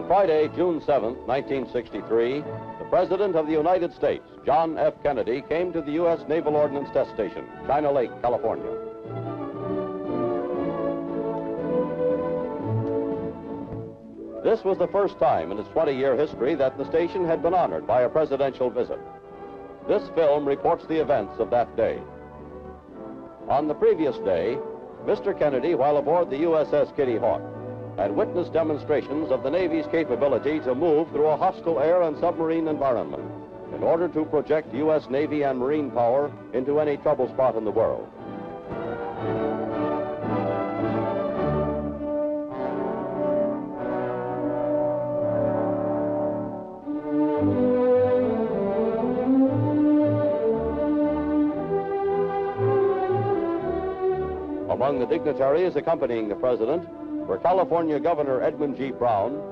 On Friday, June 7, 1963, the President of the United States, John F. Kennedy, came to the U.S. Naval Ordnance Test Station, China Lake, California. This was the first time in its 20-year history that the station had been honored by a presidential visit. This film reports the events of that day. On the previous day, Mr. Kennedy, while aboard the USS Kitty Hawk, had witnessed demonstrations of the Navy's capability to move through a hostile air and submarine environment in order to project U.S. Navy and Marine power into any trouble spot in the world. Among the dignitaries accompanying the President were California Governor Edmund G. Brown,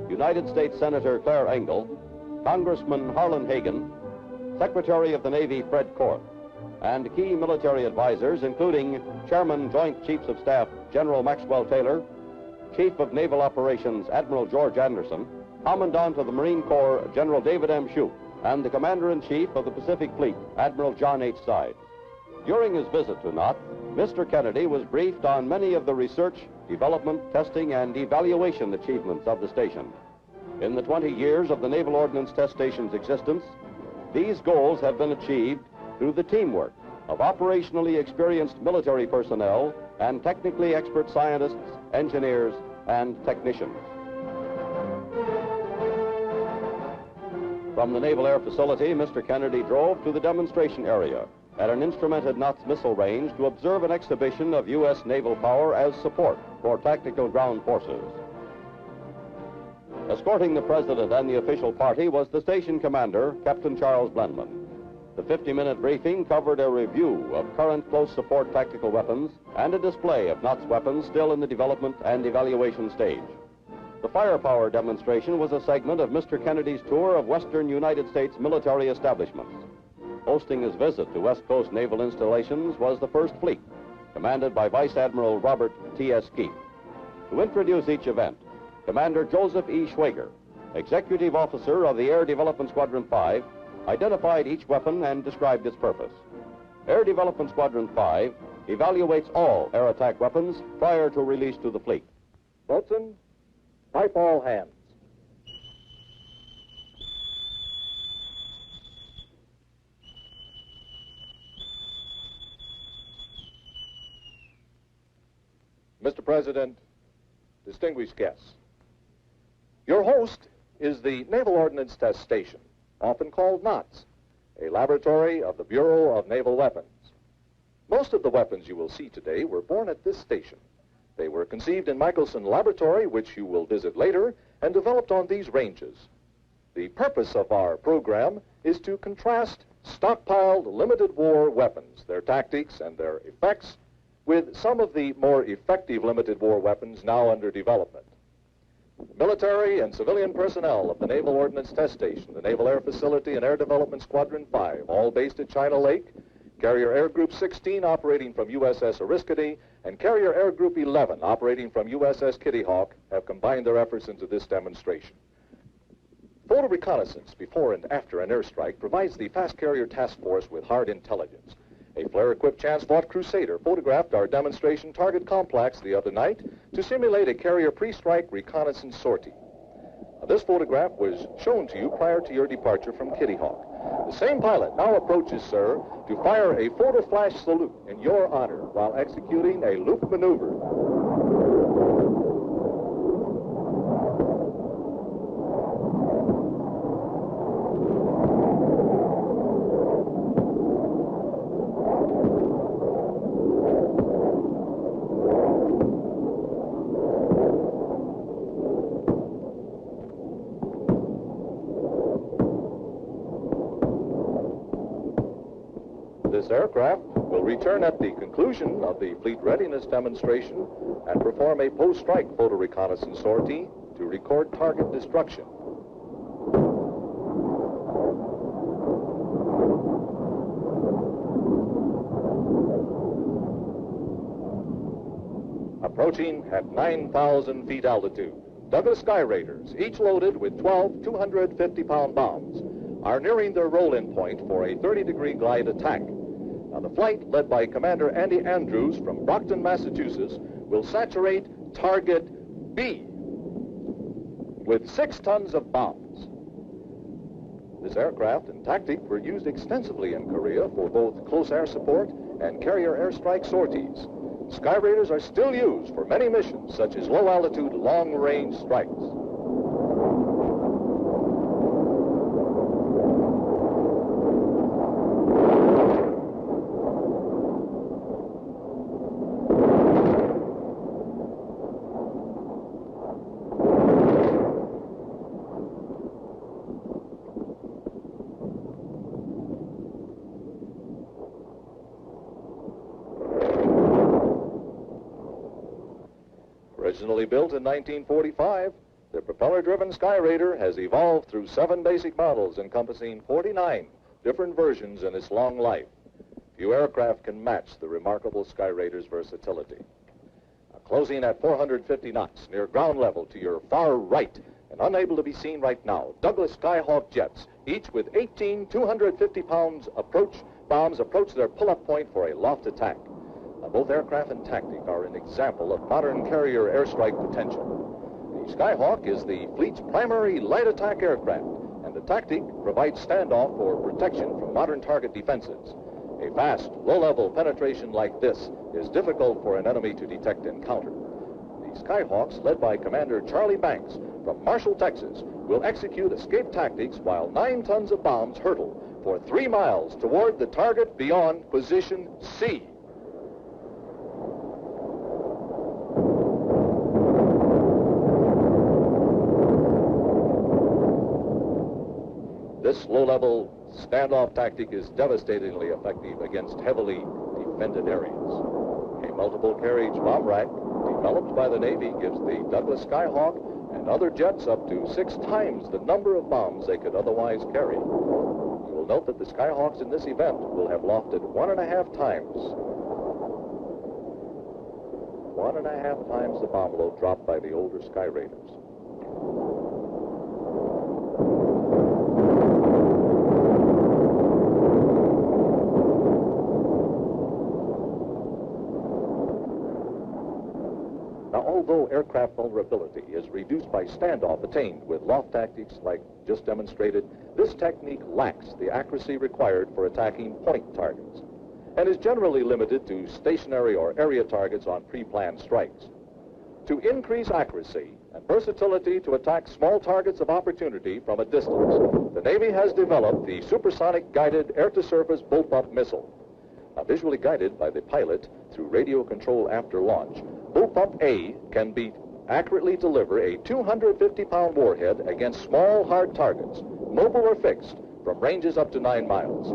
United States Senator Claire Engel, Congressman Harlan Hagen, Secretary of the Navy Fred Korth, and key military advisors, including Chairman Joint Chiefs of Staff General Maxwell Taylor, Chief of Naval Operations Admiral George Anderson, Commandant of the Marine Corps General David M. Shoup, and the Commander-in-Chief of the Pacific Fleet Admiral John H. Sides. During his visit to Knott, Mr. Kennedy was briefed on many of the research, development, testing, and evaluation achievements of the station. In the 20 years of the Naval Ordnance Test Station's existence, these goals have been achieved through the teamwork of operationally experienced military personnel and technically expert scientists, engineers, and technicians. From the Naval Air Facility, Mr. Kennedy drove to the demonstration area at an instrumented Knott's missile range to observe an exhibition of U.S. naval power as support for tactical ground forces. Escorting the President and the official party was the station commander, Captain Charles Blenman. The 50-minute briefing covered a review of current close support tactical weapons and a display of Knott's weapons still in the development and evaluation stage. The firepower demonstration was a segment of Mr. Kennedy's tour of Western United States military establishments. Hosting his visit to West Coast naval installations was the First Fleet, commanded by Vice Admiral Robert T.S. Keith. To introduce each event, Commander Joseph E. Schwager, Executive Officer of the Air Development Squadron 5, identified each weapon and described its purpose. Air Development Squadron 5 evaluates all air attack weapons prior to release to the fleet. Boatswain, pipe all hands. Mr. President, distinguished guests, your host is the Naval Ordnance Test Station, often called Knott's, a laboratory of the Bureau of Naval Weapons. Most of the weapons you will see today were born at this station. They were conceived in Michaelson Laboratory, which you will visit later, and developed on these ranges. The purpose of our program is to contrast stockpiled limited war weapons, their tactics and their effects, with some of the more effective limited war weapons now under development. Military and civilian personnel of the Naval Ordnance Test Station, the Naval Air Facility, and Air Development Squadron 5, all based at China Lake, Carrier Air Group 16 operating from USS Oriskany, and Carrier Air Group 11 operating from USS Kitty Hawk, have combined their efforts into this demonstration. Photo reconnaissance before and after an airstrike provides the Fast Carrier Task Force with hard intelligence. A flare-equipped chance-fought Crusader photographed our demonstration target complex the other night to simulate a carrier pre-strike reconnaissance sortie. Now, this photograph was shown to you prior to your departure from Kitty Hawk. The same pilot now approaches, sir, to fire a photo flash salute in your honor while executing a loop maneuver. This aircraft will return at the conclusion of the fleet readiness demonstration and perform a post-strike photo reconnaissance sortie to record target destruction. Approaching at 9,000 feet altitude. Douglas Sky Raiders, each loaded with 12 250-pound bombs, are nearing their roll-in point for a 30-degree glide attack. Now, the flight, led by Commander Andy Andrews from Brockton, Massachusetts, will saturate target B with 6 tons of bombs. This aircraft and tactic were used extensively in Korea for both close air support and carrier airstrike sorties. Sky Raiders are still used for many missions, such as low-altitude, long-range strikes. Originally built in 1945, the propeller-driven Sky Raider has evolved through 7 basic models encompassing 49 different versions in its long life. Few aircraft can match the remarkable Sky Raider's versatility. Now, closing at 450 knots near ground level to your far right and unable to be seen right now, Douglas Skyhawk jets, each with 18 250-pound bombs, approach their pull-up point for a loft attack. Now, both aircraft and tactic are an example of modern carrier airstrike potential. The Skyhawk is the fleet's primary light attack aircraft, and the tactic provides standoff for protection from modern target defenses. A fast, low-level penetration like this is difficult for an enemy to detect and counter. The Skyhawks, led by Commander Charlie Banks from Marshall, Texas, will execute escape tactics while 9 tons of bombs hurtle for 3 miles toward the target beyond position C. This low-level standoff tactic is devastatingly effective against heavily defended areas. A multiple carriage bomb rack developed by the Navy gives the Douglas Skyhawk and other jets up to 6 times the number of bombs they could otherwise carry. You will note that the Skyhawks in this event will have lofted 1.5 times. 1.5 times the bomb load dropped by the older Sky Raiders. Now, although aircraft vulnerability is reduced by standoff attained with loft tactics like just demonstrated, this technique lacks the accuracy required for attacking point targets and is generally limited to stationary or area targets on pre-planned strikes. To increase accuracy and versatility to attack small targets of opportunity from a distance, the Navy has developed the supersonic guided air-to-surface bullpup missile. Now, visually guided by the pilot through radio control after launch, Bullpup A can accurately deliver a 250-pound warhead against small, hard targets, mobile or fixed, from ranges up to 9 miles.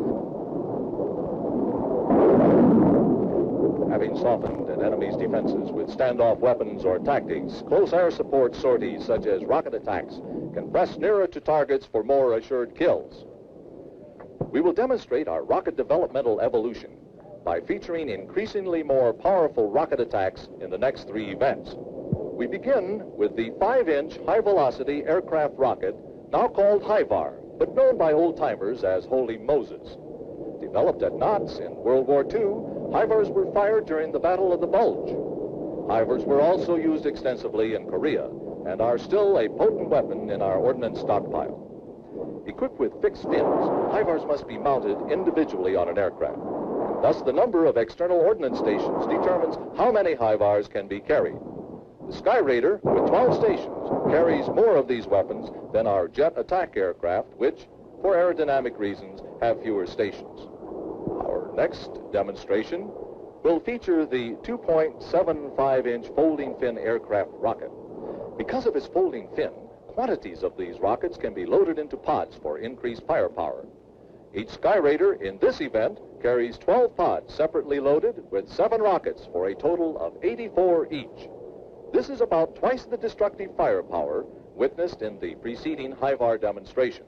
Having softened an enemy's defenses with standoff weapons or tactics, close air support sorties such as rocket attacks can press nearer to targets for more assured kills. We will demonstrate our rocket developmental evolution by featuring increasingly more powerful rocket attacks in the next 3 events. We begin with the 5-inch high-velocity aircraft rocket, now called HIVAR, but known by old-timers as Holy Moses. Developed at Knots in World War II, HIVARs were fired during the Battle of the Bulge. HIVARs were also used extensively in Korea and are still a potent weapon in our ordnance stockpile. Equipped with fixed fins, HIVARs must be mounted individually on an aircraft. Thus, the number of external ordnance stations determines how many HIVARs can be carried. The Sky Raider, with 12 stations, carries more of these weapons than our jet attack aircraft, which, for aerodynamic reasons, have fewer stations. Our next demonstration will feature the 2.75-inch folding fin aircraft rocket. Because of its folding fin, quantities of these rockets can be loaded into pods for increased firepower. Each Sky Raider in this event carries 12 pods separately loaded with 7 rockets for a total of 84 each. This is about twice the destructive firepower witnessed in the preceding HIVAR demonstration.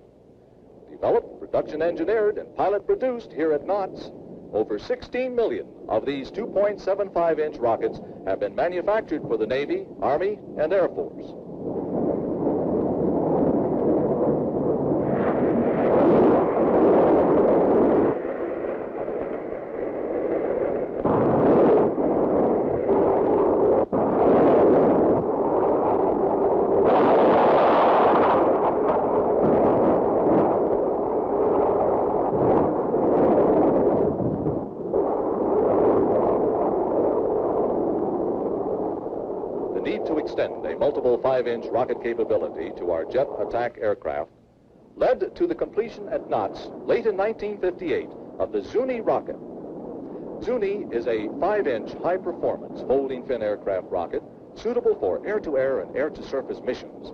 Developed, production engineered, and pilot produced here at Knots, over 16 million of these 2.75-inch rockets have been manufactured for the Navy, Army, and Air Force. 2.75-inch rocket capability to our jet attack aircraft led to the completion at Knots late in 1958 of the Zuni rocket. Zuni is a 5-inch high-performance folding fin aircraft rocket suitable for air-to-air and air-to-surface missions.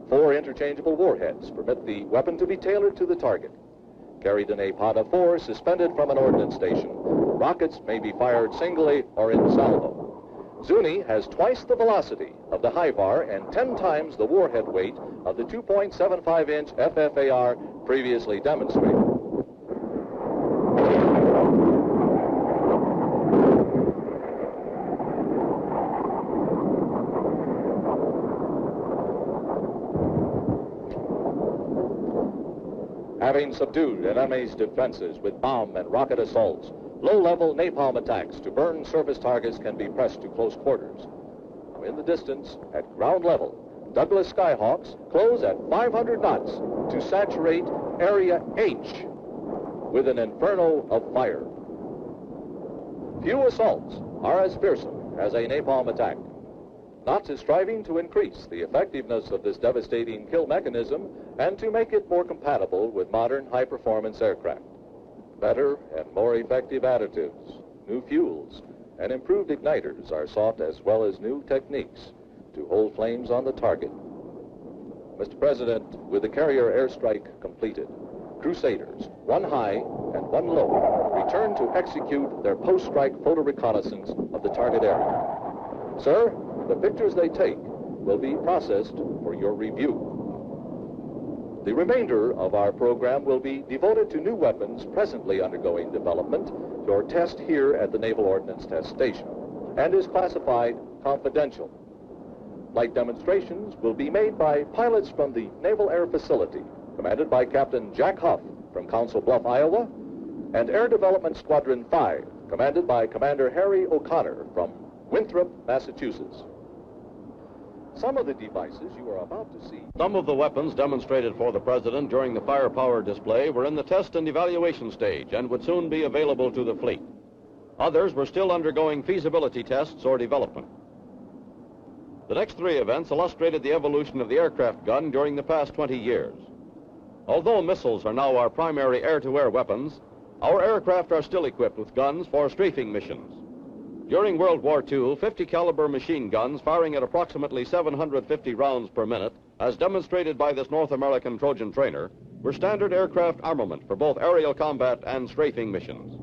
4 interchangeable warheads permit the weapon to be tailored to the target. Carried in a pod of 4 suspended from an ordnance station, rockets may be fired singly or in salvo. Zuni has twice the velocity of the HIVAR and 10 times the warhead weight of the 2.75-inch FFAR previously demonstrated. Having subdued an enemy's defenses with bomb and rocket assaults, low-level napalm attacks to burn surface targets can be pressed to close quarters. In the distance, at ground level, Douglas Skyhawks close at 500 knots to saturate Area H with an inferno of fire. Few assaults are as fearsome as a napalm attack. Knots is striving to increase the effectiveness of this devastating kill mechanism and to make it more compatible with modern high-performance aircraft. Better and more effective additives, new fuels, and improved igniters are sought, as well as new techniques to hold flames on the target. Mr. President, with the carrier airstrike completed, Crusaders, 1 high and 1 low, return to execute their post-strike photo reconnaissance of the target area. Sir, the pictures they take will be processed for your review. The remainder of our program will be devoted to new weapons presently undergoing development for test here at the Naval Ordnance Test Station and is classified confidential. Flight demonstrations will be made by pilots from the Naval Air Facility, commanded by Captain Jack Huff from Council Bluff, Iowa, and Air Development Squadron 5, commanded by Commander Harry O'Connor from Winthrop, Massachusetts. Some of the devices you are about to see. Some of the weapons demonstrated for the President during the firepower display were in the test and evaluation stage and would soon be available to the fleet. Others were still undergoing feasibility tests or development. The next 3 events illustrated the evolution of the aircraft gun during the past 20 years. Although missiles are now our primary air-to-air weapons, our aircraft are still equipped with guns for strafing missions. During World War II, 50-caliber machine guns firing at approximately 750 rounds per minute, as demonstrated by this North American Trojan trainer, were standard aircraft armament for both aerial combat and strafing missions.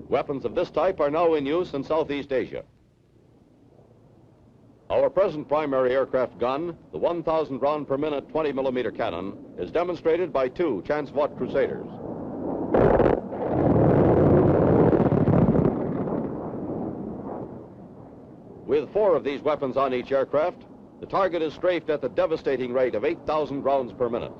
Weapons of this type are now in use in Southeast Asia. Our present primary aircraft gun, the 1,000 round per minute 20-millimeter cannon, is demonstrated by 2 chance-fought Crusaders. With 4 of these weapons on each aircraft, the target is strafed at the devastating rate of 8,000 rounds per minute.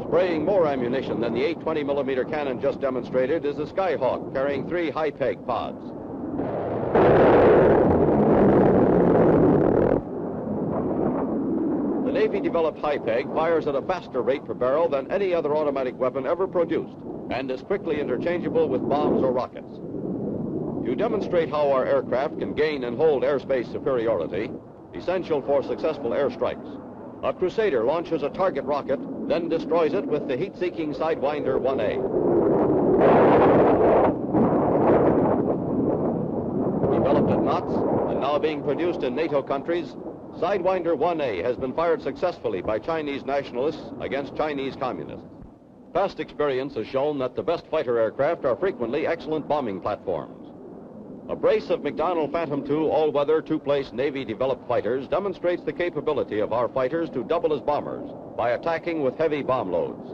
Spraying more ammunition than the 820-millimeter cannon just demonstrated is the Skyhawk, carrying 3 high-peg pods. The Navy-developed high-peg fires at a faster rate per barrel than any other automatic weapon ever produced and is quickly interchangeable with bombs or rockets. To demonstrate how our aircraft can gain and hold airspace superiority, essential for successful airstrikes, a Crusader launches a target rocket, then destroys it with the heat-seeking Sidewinder 1A. Developed at Knots and now being produced in NATO countries, Sidewinder 1A has been fired successfully by Chinese nationalists against Chinese communists. Past experience has shown that the best fighter aircraft are frequently excellent bombing platforms. A brace of McDonnell Phantom II all-weather 2-place Navy-developed fighters demonstrates the capability of our fighters to double as bombers by attacking with heavy bomb loads.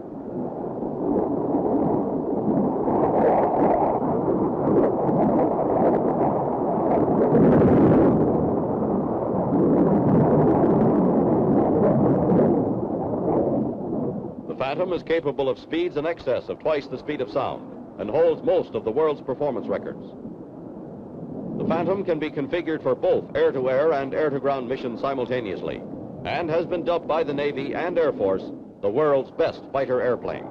The Phantom is capable of speeds in excess of twice the speed of sound. and holds most of the world's performance records. The Phantom can be configured for both air-to-air and air-to-ground missions simultaneously, and has been dubbed by the Navy and Air Force the world's best fighter airplane.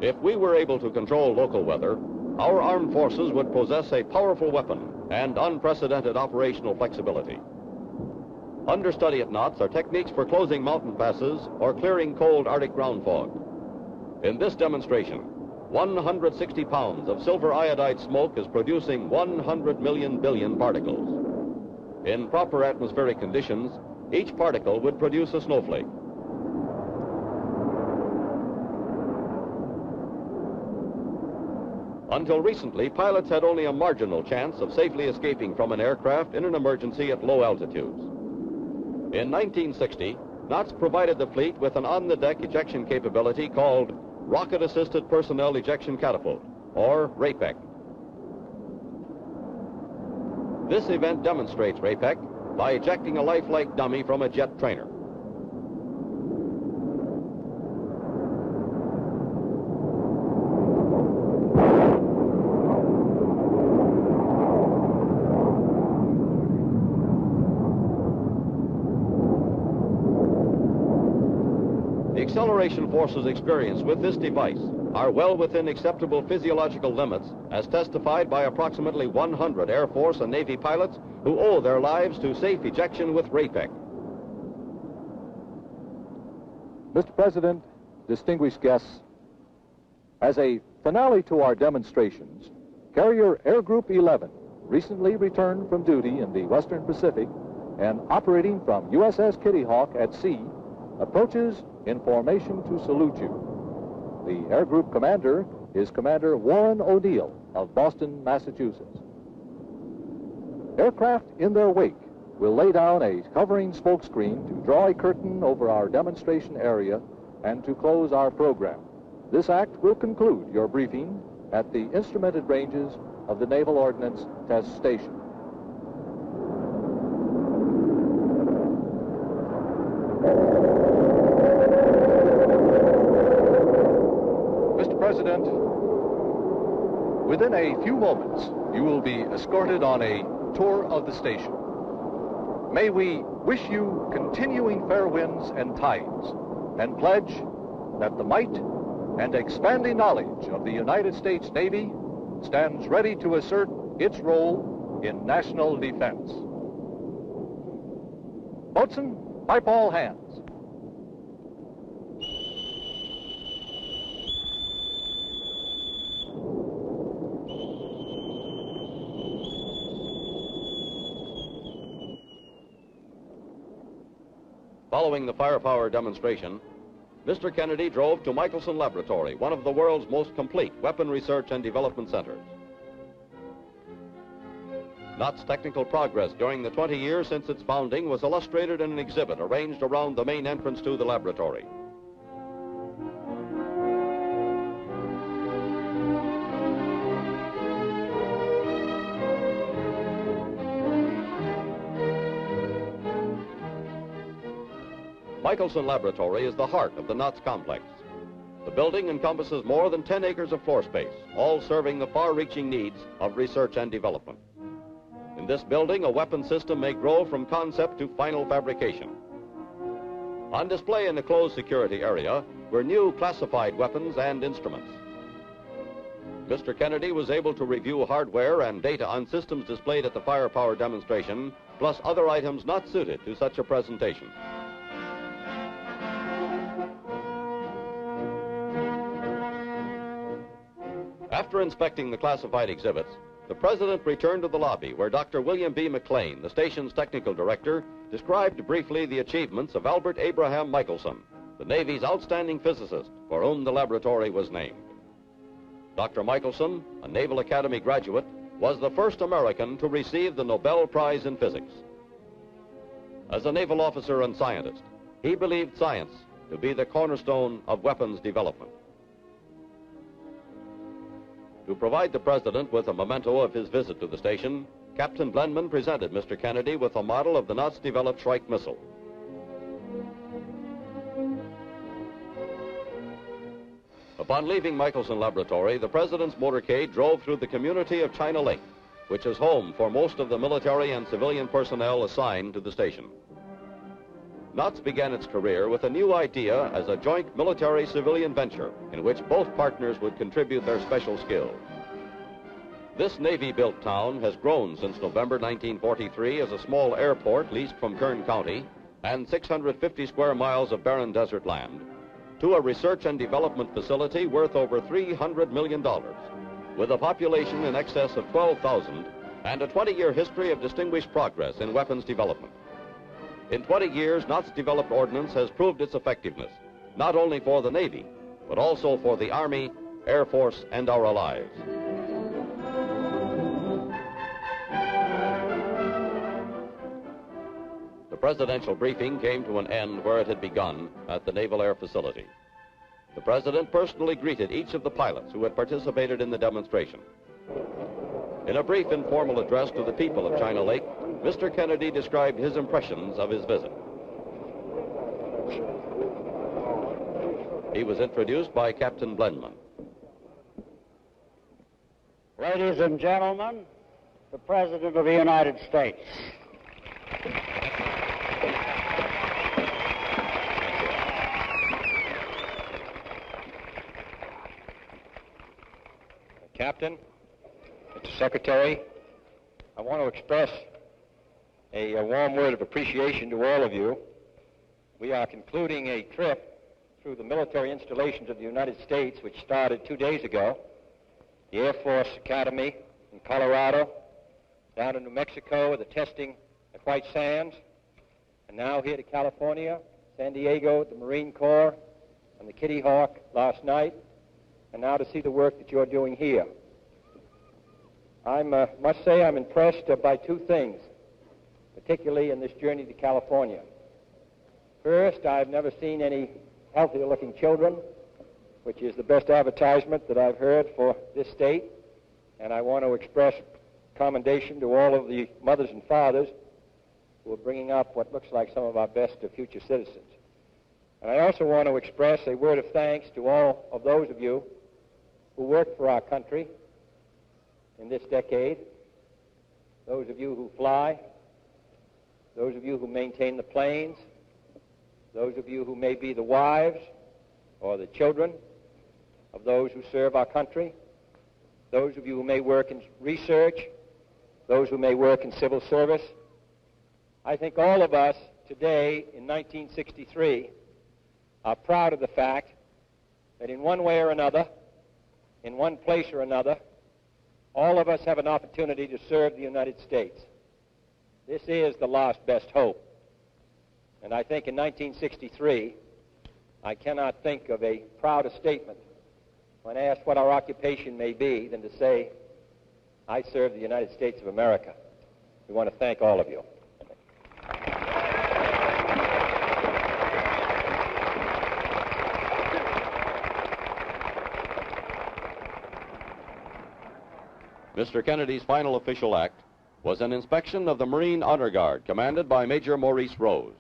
If we were able to control local weather, our armed forces would possess a powerful weapon and unprecedented operational flexibility. Understudy at knots are techniques for closing mountain passes or clearing cold Arctic ground fog. In this demonstration, 160 pounds of silver iodide smoke is producing 100 million billion particles. In proper atmospheric conditions, each particle would produce a snowflake. Until recently, pilots had only a marginal chance of safely escaping from an aircraft in an emergency at low altitudes. In 1960, Knots provided the fleet with an on-the-deck ejection capability called Rocket-Assisted Personnel Ejection Catapult, or RAPEC. This event demonstrates RAPEC by ejecting a lifelike dummy from a jet trainer. The acceleration forces experienced with this device are well within acceptable physiological limits, as testified by approximately 100 Air Force and Navy pilots who owe their lives to safe ejection with RAPEC. Mr. President, distinguished guests, as a finale to our demonstrations, Carrier Air Group 11, recently returned from duty in the Western Pacific and operating from USS Kitty Hawk at sea, approaches in formation to salute you. The Air Group commander is Commander Warren O'Neill of Boston, Massachusetts. Aircraft in their wake will lay down a covering smokescreen to draw a curtain over our demonstration area and to close our program. This act will conclude your briefing at the instrumented ranges of the Naval Ordnance Test Station. Mr. President, within a few moments, you will be escorted on a tour of the station. May we wish you continuing fair winds and tides, and pledge that the might and expanding knowledge of the United States Navy stands ready to assert its role in national defense. Boatswain, pipe all hands. Following the firepower demonstration, Mr. Kennedy drove to Michaelson Laboratory, one of the world's most complete weapon research and development centers. Knott's technical progress during the 20 years since its founding was illustrated in an exhibit arranged around the main entrance to the laboratory. Michaelson Laboratory is the heart of the Knott's complex. The building encompasses more than 10 acres of floor space, all serving the far-reaching needs of research and development. In this building, a weapon system may grow from concept to final fabrication. On display in the closed security area were new classified weapons and instruments. Mr. Kennedy was able to review hardware and data on systems displayed at the firepower demonstration, plus other items not suited to such a presentation. After inspecting the classified exhibits, the President returned to the lobby where Dr. William B. McLean, the station's technical director, described briefly the achievements of Albert Abraham Michaelson, the Navy's outstanding physicist for whom the laboratory was named. Dr. Michaelson, a Naval Academy graduate, was the first American to receive the Nobel Prize in Physics. As a naval officer and scientist, he believed science to be the cornerstone of weapons development. To provide the President with a memento of his visit to the station, Captain Blenman presented Mr. Kennedy with a model of the Nazi-developed Shrike missile. Upon leaving Michaelson Laboratory, the President's motorcade drove through the community of China Lake, which is home for most of the military and civilian personnel assigned to the station. Knott's began its career with a new idea as a joint military-civilian venture in which both partners would contribute their special skills. This Navy-built town has grown since November 1943 as a small airport leased from Kern County and 650 square miles of barren desert land to a research and development facility worth over $300 million, with a population in excess of 12,000 and a 20-year history of distinguished progress in weapons development. In 20 years, Knott's developed ordnance has proved its effectiveness, not only for the Navy, but also for the Army, Air Force, and our allies. The presidential briefing came to an end where it had begun, at the Naval Air Facility. The President personally greeted each of the pilots who had participated in the demonstration. In a brief informal address to the people of China Lake, Mr. Kennedy described his impressions of his visit. He was introduced by Captain Blenman. Ladies and gentlemen, the President of the United States. Captain, Mr. Secretary, I want to express a warm word of appreciation to all of you. We are concluding a trip through the military installations of the United States, which started 2 days ago. The Air Force Academy in Colorado, down in New Mexico, the testing at White Sands, and now here to California, San Diego, the Marine Corps, and the Kitty Hawk last night, and now to see the work that you're doing here. I must say I'm impressed by two things, particularly in this journey to California. First, I've never seen any healthier-looking children, which is the best advertisement that I've heard for this state, and I want to express commendation to all of the mothers and fathers who are bringing up what looks like some of our best future citizens. And I also want to express a word of thanks to all of those of you who worked for our country in this decade, those of you who fly, those of you who maintain the planes, those of you who may be the wives or the children of those who serve our country, those of you who may work in research, those who may work in civil service. I think all of us today in 1963 are proud of the fact that in one way or another, in one place or another, all of us have an opportunity to serve the United States. This is the last best hope. And I think in 1963, I cannot think of a prouder statement when asked what our occupation may be than to say, I serve the United States of America. We want to thank all of you. Mr. Kennedy's final official act was an inspection of the Marine Honor Guard, commanded by Major Maurice Rose.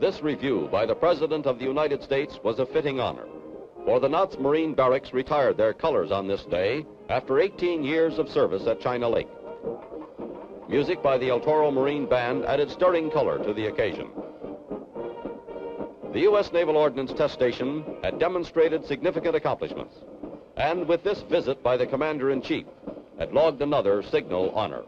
This review by the President of the United States was a fitting honor, for the Knott's Marine Barracks retired their colors on this day after 18 years of service at China Lake. Music by the El Toro Marine Band added stirring color to the occasion. The U.S. Naval Ordnance Test Station had demonstrated significant accomplishments, and with this visit by the Commander-in-Chief, had logged another signal honor.